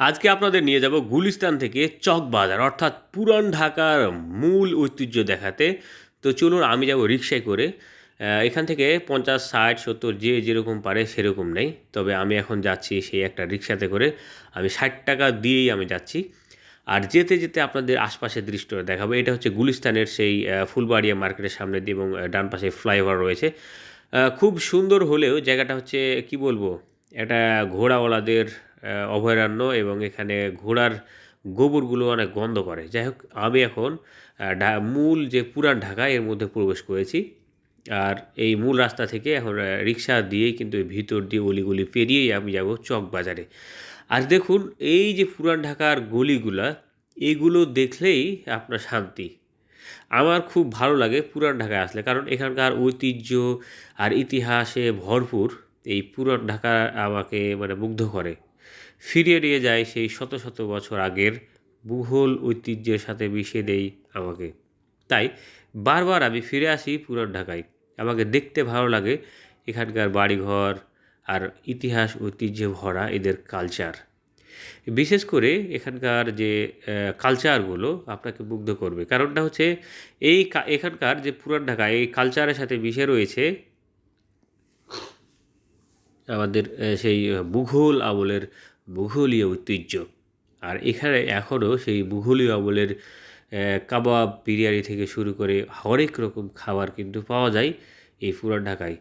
আজকে আপনাদের নিয়ে যাব গুলিস্তান থেকে চকবাজার অর্থাৎ পুরান ঢাকার মূল ঐতিহ্য দেখাতে। তো চলুন আমি যাব রিক্সায় করে। এখান থেকে 50, 60, 70 যে যেরকম পারে সেরকম নেই, তবে আমি এখন যাচ্ছি সেই একটা রিক্সাতে করে। আমি 60 টাকা দিয়েই আমি যাচ্ছি। আর যেতে যেতে আপনাদের আশপাশের দৃশ্যটা দেখাবো। এটা হচ্ছে গুলিস্তানের সেই ফুলবাড়িয়া মার্কেটের সামনে দিয়ে, এবং ডান পাশে ফ্লাইওভার রয়েছে। খুব সুন্দর হলেও জায়গাটা হচ্ছে কি বলবো, এটা ঘোড়াওয়ালাদের অভয়ারণ্য, এবং এখানে ঘোড়ার গোবরগুলো অনেক গন্ধ করে। যাই হোক, আমি এখন মূল যে পুরান ঢাকা এর মধ্যে প্রবেশ করেছি। আর এই মূল রাস্তা থেকে এখন রিক্সা দিয়েই কিন্তু ভিতর দিয়ে অলিগলি পেরিয়েই আমি যাব চক বাজারে। আর দেখুন, এই যে পুরান ঢাকার গলিগুলা, এগুলো দেখলেই আপনার শান্তি। আমার খুব ভালো লাগে পুরান ঢাকায় আসলে, কারণ এখানকার ঐতিহ্য আর ইতিহাসে ভরপুর। এই পুরান ঢাকা আমাকে মানে মুগ্ধ করে, ফিরিয়ে নিয়ে যায় সেই শত শত বছর আগের মুঘল ঐতিহ্যের সাথে মিশিয়ে দেয় আমাকে। তাই বারবার আমি ফিরে আসি পুরান ঢাকায়। আমাকে দেখতে ভালো লাগে এখানকার বাড়িঘর আর ইতিহাস ঐতিহ্যে ভরা এদের কালচার। বিশেষ করে এখানকার যে কালচারগুলো আপনাকে মুগ্ধ করবে। কারণটা হচ্ছে এখানকার যে পুরান ঢাকা এই কালচারের সাথে মিশে রয়েছে আমাদের সেই মুঘল আমলের মুঘলীয় ঐতিহ্য। আর এখানে এখনও সেই মুঘলীয় আমলের কাবাব, বিরিয়ানি থেকে শুরু করে হরেক রকম খাবার কিন্তু পাওয়া যায় এই পুরান ঢাকায়।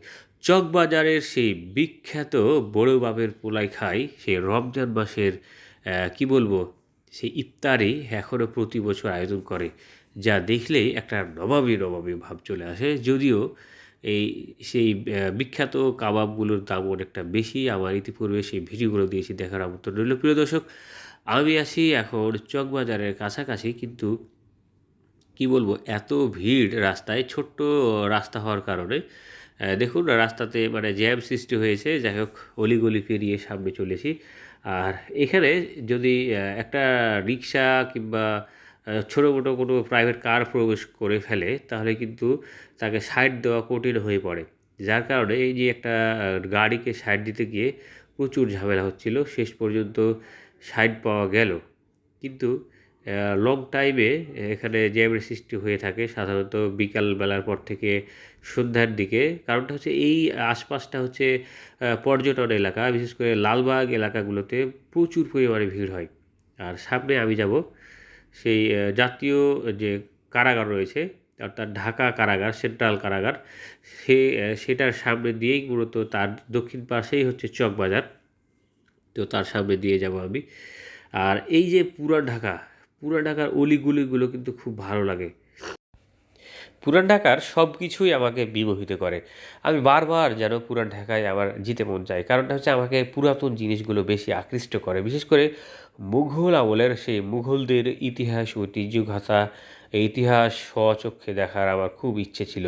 চকবাজারের সেই বিখ্যাত বড় বাপের পোলাই খাই, সেই রমজান মাসের কি বলবো, সেই ইফতারি এখনও প্রতি বছর আয়োজন করে, যা দেখলেই একটা নবাবী নবাবী ভাব চলে আসে। যদিও এই সেই বিখ্যাত কাবাবগুলোর দাম অনেকটা বেশি। আমার ইতিপূর্বে সেই ভিডিওগুলো দিয়েছি, দেখার আমন্ত্রণ রইল। প্রিয় দর্শক, আমি আছি এখন চকবাজারের কাছাকাছি, কিন্তু কি বলবো, এত ভিড় রাস্তায়, ছোট্ট রাস্তা হওয়ার কারণে দেখুন রাস্তাতে মানে জ্যাম সৃষ্টি হয়েছে। যাই হোক, অলিগলি পেরিয়ে সামনে চলেছি। আর এখানে যদি একটা রিক্সা কিংবা ছোটো মোটো কোনো প্রাইভেট কার প্রবেশ করে ফেলে, তাহলে কিন্তু তাকে সাইড দেওয়া কঠিন হয়ে পড়ে। যার কারণে এই যে একটা গাড়িকে সাইড দিতে গিয়ে প্রচুর ঝামেলা হচ্ছিল। শেষ পর্যন্ত সাইড পাওয়া গেল, কিন্তু লং টাইমে এখানে জ্যামের সৃষ্টি হয়ে থাকে সাধারণত বিকাল বেলার পর থেকে সন্ধ্যার দিকে। কারণটা হচ্ছে এই আশপাশটা হচ্ছে পর্যটন এলাকা, বিশেষ করে লালবাগ এলাকাগুলোতে প্রচুর পরিমাণে ভিড় হয়। আর সামনে আমি যাব সেই জাতীয় যে কারাগার রয়েছে, অর্থাৎ ঢাকা কারাগার, সেন্ট্রাল কারাগার, সেটার সামনে দিয়েই মূলত, তার দক্ষিণ পাশেই হচ্ছে চকবাজার। তো তার সামনে দিয়ে যাব আমি। আর এই যে পুরান ঢাকার অলিগুলিগুলো কিন্তু খুব ভালো লাগে। পুরান ঢাকার সব কিছুই আমাকে বিমোহিত করে। আমি বারবার যেন পুরান ঢাকায় আমার যেতে মন চায়। কারণটা হচ্ছে আমাকে পুরাতন জিনিসগুলো বেশি আকৃষ্ট করে। বিশেষ করে মুঘল আমলের সেই মুঘলদের ইতিহাস, ঐতিহ্যগাথা, এই ইতিহাস স্বচক্ষে দেখার আমার খুব ইচ্ছে ছিল।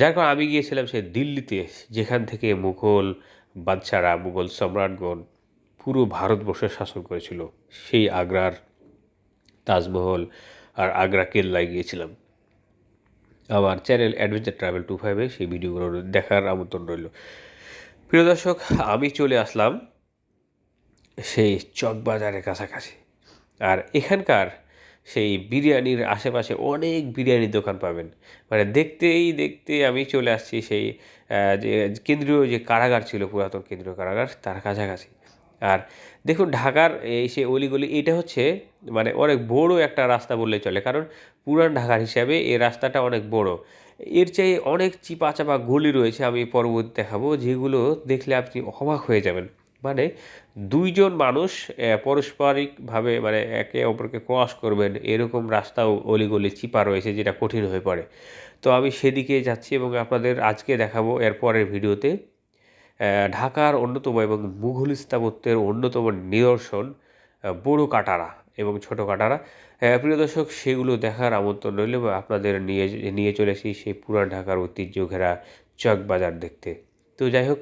যার কারণে আমি গিয়েছিলাম সেই দিল্লিতে, যেখান থেকে মুঘল বাদশারা, মুঘল সম্রাটগণ পুরো ভারতবর্ষের শাসন করেছিল। সেই আগ্রার তাজমহল আর আগ্রা কেল্লায় গিয়েছিলাম। আমার চ্যানেল অ্যাডভেঞ্চার ট্রাভেল 25-এ সেই ভিডিওগুলো দেখার আমন্ত্রণ রইল। প্রিয় দর্শক, আমি চলে আসলাম সেই চকবাজারের কাছাকাছি। আর এখানকার সেই বিরিয়ানির আশেপাশে অনেক বিরিয়ানির দোকান পাবেন। মানে দেখতেই দেখতে আমি চলে আসছি সেই যে কেন্দ্রীয় যে কারাগার ছিল, পুরাতন কেন্দ্রীয় কারাগার, তার কাছাকাছি। আর দেখুন ঢাকার এই সে অলিগলি, এটা হচ্ছে মানে অনেক বড় একটা রাস্তা বললেই চলে, কারণ পুরান ঢাকার হিসাবে এই রাস্তাটা অনেক বড়। এর চেয়ে অনেক চিপা চাপা গলি রয়েছে, আমি পরবর্তী দেখাবো, যেগুলো দেখলে আপনি অবাক হয়ে যাবেন। মানে দুইজন মানুষ পারস্পরিকভাবে মানে একে অপরকে ক্রস করবেন এরকম রাস্তাও অলিগলি চিপা রয়েছে, যেটা কঠিন হয়ে পড়ে। তো আমি সেদিকে যাচ্ছি এবং আপনাদের আজকে দেখাবো এর পরের ভিডিওতে ঢাকার অন্যতম এবং মুঘল স্থাপত্যের অন্যতম নিদর্শন বড় কাটারা এবং ছোট কাটারা। প্রিয় দর্শক, সেগুলো দেখার আমন্ত্রণ রইল। আপনাদের নিয়ে নিয়ে চলেছি সেই পুরান ঢাকার ঐতিহ্য ঘেরা চকবাজার দেখতে। তো যাই হোক,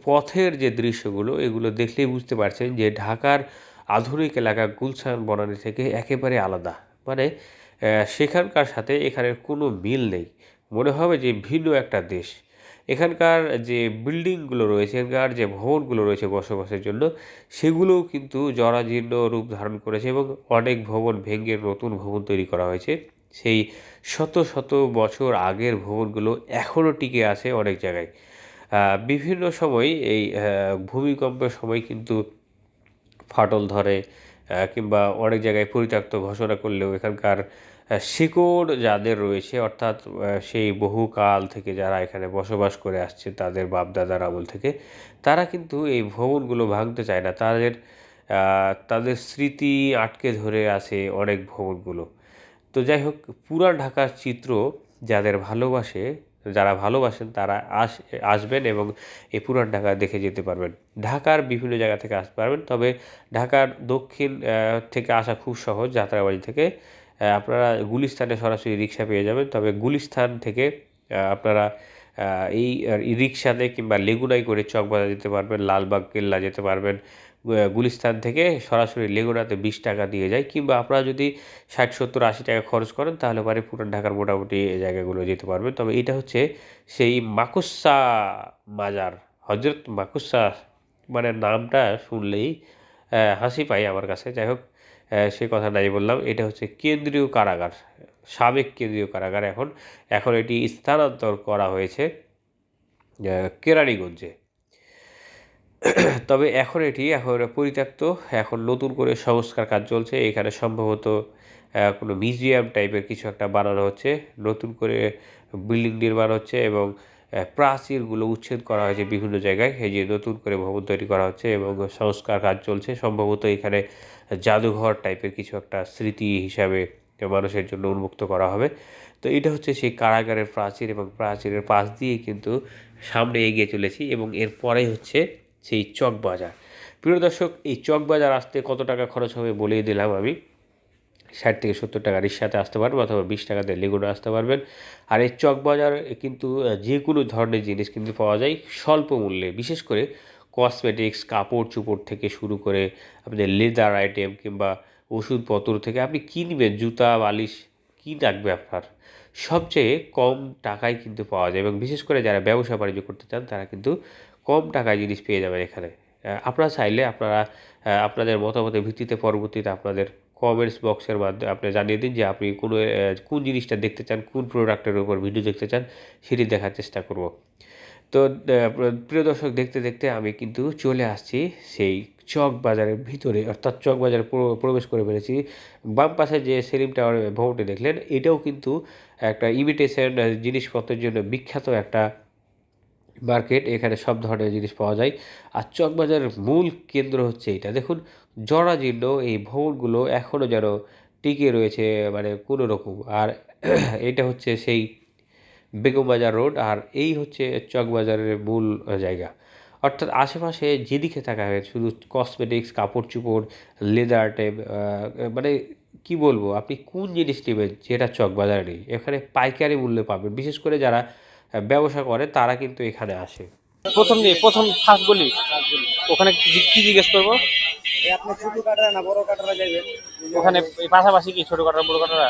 পথের যে দৃশ্যগুলো, এগুলো দেখলেই বুঝতে পারছেন যে ঢাকার আধুনিক এলাকা গুলশান বনানী থেকে একেবারে আলাদা। মানে সেখানকার সাথে এখানের কোনো মিল নেই, মনে হবে যে ভিন্ন একটা দেশ। এখানকার যে বিল্ডিংগুলো রয়েছে, এখানকার যে ভবনগুলো রয়েছে বসবাসের জন্য, সেগুলোও কিন্তু জরাজীর্ণ রূপ ধারণ করেছে এবং অনেক ভবন ভেঙে নতুন ভবন তৈরি করা হয়েছে। সেই শত শত বছর আগের ভবনগুলো এখনও টিকে আছে অনেক জায়গায়। বিভিন্ন সময় এই ভূমিকম্পের সময় কিন্তু ফাটল ধরে, কিংবা অনেক জায়গায় পরিত্যক্ত ঘোষণা করলেও এখানকার শিকড় যাদের রয়েছে, অর্থাৎ সেই বহুকাল থেকে যারা এখানে বসবাস করে আসছে তাদের বাপদাদার আমল থেকে, তারা কিন্তু এই ভবনগুলো ভাঙতে চায় না। তাদের স্মৃতি আটকে ধরে আছে অনেক ভবনগুলো। তো যাই হোক, পুরান ঢাকার চিত্র যারা ভালোবাসেন তারা আসবেন এবং এই পুরান ঢাকা দেখে যেতে পারবেন। ঢাকার বিভিন্ন জায়গা থেকে আসতে পারবেন, তবে ঢাকার দক্ষিণ থেকে আসা খুব সহজ। যাত্রাবাড়ি থেকে আপনারা গুলিস্তানে সরাসরি রিক্সা পেয়ে যাবেন, তবে গুলিস্তান থেকে আপনারা এই রিক্সাতে কিংবা লেগুনায় করে চকবাজার যেতে পারবেন, লালবাগ কেল্লা যেতে পারবেন। গুলিস্তান থেকে সরাসরি লেগুনাতে 20 টাকা দিয়ে যায়, কিংবা আপনারা যদি 60, 70, 80 টাকা খরচ করেন তাহলে পরে পুরান ঢাকার মোটামুটি জায়গাগুলো যেতে পারবেন। তবে এটা হচ্ছে সেই মাকুসা মাজার, হজরত মাকুসা, মানে নামটা শুনলেই হাসি পায় আমার কাছে। যাই হোক, সে কথা নাই বললাম। এটা হচ্ছে কেন্দ্রীয় কারাগার, সাবেক কেন্দ্রীয় কারাগার। এখন এটি স্থানান্তর করা হয়েছে কেরানীগঞ্জে। তবে এখন পরিত্যক্ত, এখন নতুন করে সংস্কার কাজ চলছে। এখানে সম্ভবত কোনো মিউজিয়াম টাইপের কিছু একটা বানানো হচ্ছে, নতুন করে বিল্ডিং নির্মাণ হচ্ছে এবং প্রাচীরগুলো উচ্ছেদ করা হয়েছে বিভিন্ন জায়গায়। এই যে নতুন করে ভবন তৈরি করা হচ্ছে এবং সংস্কার কাজ চলছে। সম্ভবত এখানে জাদুঘর টাইপের কিছু একটা স্মৃতি হিসাবে মানুষের জন্য উন্মুক্ত করা হবে। তো এটা হচ্ছে সেই কারাগারের প্রাচীর, এবং প্রাচীরের পাশ দিয়ে কিন্তু সামনে এগিয়ে চলেছি এবং এরপরেই হচ্ছে সেই চকবাজার। প্রিয় দর্শক, এই চকবাজার আসতে কত টাকা খরচ হবে বলেই দিলাম আমি। 60 থেকে 70 টাকা রিক্সাতে আসতে পারবেন, অথবা 20 টাকা দিয়ে লেগুনা আসতে পারবেন। আর এই চকবাজার কিন্তু যে কোনো ধরনের জিনিস কিন্তু পাওয়া যায় স্বল্প মূল্যে। বিশেষ করে কসমেটিক্স, কাপড় চোপড় থেকে শুরু করে আপনাদের লেদার আইটেম কিংবা ওষুধপত্র থেকে আপনি কী নেবেন, জুতা বালিশ, কী লাগবে আপনার, সবচেয়ে কম টাকায় কিন্তু পাওয়া যায়। এবং বিশেষ করে যারা ব্যবসা বাণিজ্য করতে চান তারা কিন্তু কম টাকায় জিনিস পেয়ে যাবেন এখানে। আপনারা চাইলে আপনাদের মতামতের ভিত্তিতে পরবর্তীতে আপনাদের কমেন্টস বক্সের মাধ্যমে আপনি জানিয়ে দিন যে আপনি কোন জিনিসটা দেখতে চান, কোন প্রোডাক্টের উপর ভিডিও দেখতে চান, সেটি দেখার চেষ্টা করব। তো প্রিয় দর্শক, দেখতে দেখতে আমি কিন্তু চলে আসছি সেই চক বাজারের ভিতরে, অর্থাৎ চক বাজারে প্রবেশ করে ফেলেছি। বাম পাশে যে সেলিম টাওয়ার ভবনটি দেখলেন, এটাও কিন্তু একটা ইমিটেশন জিনিসপত্রের জন্য বিখ্যাত একটা মার্কেট। এখানে সব ধরনের জিনিস পাওয়া যায়। আর চকবাজারের মূল কেন্দ্র হচ্ছে এটা। দেখুন, জরাজীর্ণ এই ভবনগুলো এখনও যেন টিকে রয়েছে, মানে কোনো রকম। আর এটা হচ্ছে সেই বেগম বাজার রোড, আর এই হচ্ছে চকবাজারের মূল জায়গা। অর্থাৎ আশেপাশে যেদিকে তাকাবে শুধু কসমেটিক্স, কাপড় চোপড়, লেদার টাইপ, মানে কি বলবো, আপনি কোন জিনিস নেবেন যেটা চকবাজারে নেই, এখানে পাইকারি মূল্যে পাবেন। বিশেষ করে যারা ব্যবসা করে তারা কিন্তু এখানে আসে। প্রথম ফার্স্ট বলি, ওখানে কি জিজ্ঞেস করবো? আপনি ছোট কাটারা না বড় কাটারা যাবেন? ওখানে এই পাশাপাশি কি ছোট কাটারা বড় কাটারা?